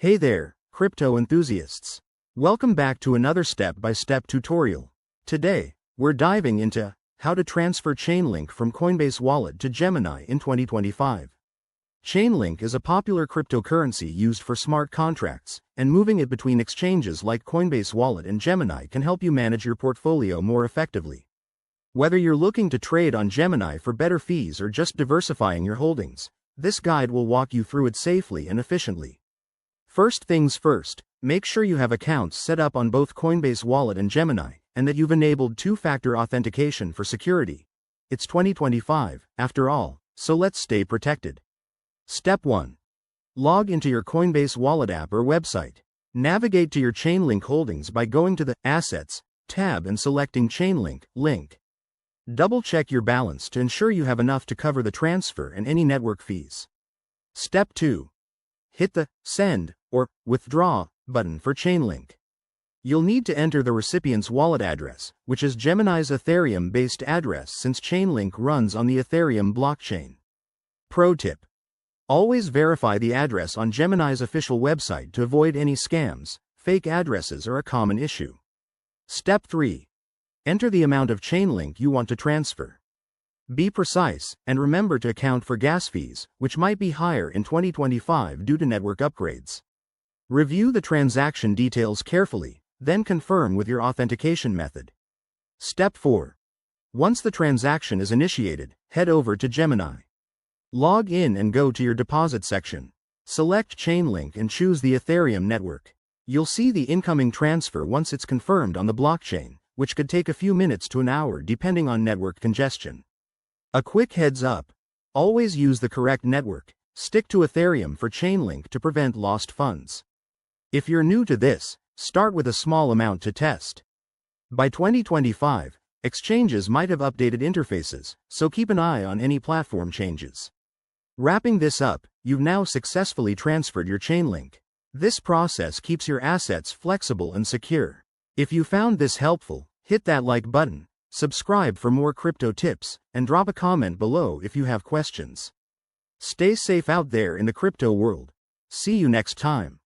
Hey there, crypto enthusiasts. Welcome back to another step-by-step tutorial. Today, we're diving into how to transfer Chainlink from Coinbase Wallet to Gemini in 2025. Chainlink is a popular cryptocurrency used for smart contracts, and moving it between exchanges like Coinbase Wallet and Gemini can help you manage your portfolio more effectively. Whether you're looking to trade on Gemini for better fees or just diversifying your holdings, this guide will walk you through it safely and efficiently. First things first, make sure you have accounts set up on both Coinbase Wallet and Gemini, and that you've enabled two-factor authentication for security. It's 2025, after all, so let's stay protected. Step 1. Log into your Coinbase Wallet app or website. Navigate to your Chainlink holdings by going to the Assets tab and selecting Chainlink link. Double-check your balance to ensure you have enough to cover the transfer and any network fees. Step 2. Hit the Send or Withdraw button for Chainlink. You'll need to enter the recipient's wallet address, which is Gemini's Ethereum-based address since Chainlink runs on the Ethereum blockchain. Pro tip: always verify the address on Gemini's official website to avoid any scams. Fake addresses are a common issue. Step 3. Enter the amount of Chainlink you want to transfer. Be precise, and remember to account for gas fees, which might be higher in 2025 due to network upgrades. Review the transaction details carefully, then confirm with your authentication method. Step 4. Once the transaction is initiated, head over to Gemini. Log in and go to your deposit section. Select Chainlink and choose the Ethereum network. You'll see the incoming transfer once it's confirmed on the blockchain, which could take a few minutes to an hour depending on network congestion. A quick heads up: always use the correct network. Stick to Ethereum for Chainlink to prevent lost funds. If you're new to this, start with a small amount to test. By 2025, exchanges might have updated interfaces, so keep an eye on any platform changes. Wrapping this up, you've now successfully transferred your Chainlink. This process keeps your assets flexible and secure. If you found this helpful, hit that like button, subscribe for more crypto tips, and drop a comment below if you have questions. Stay safe out there in the crypto world. See you next time.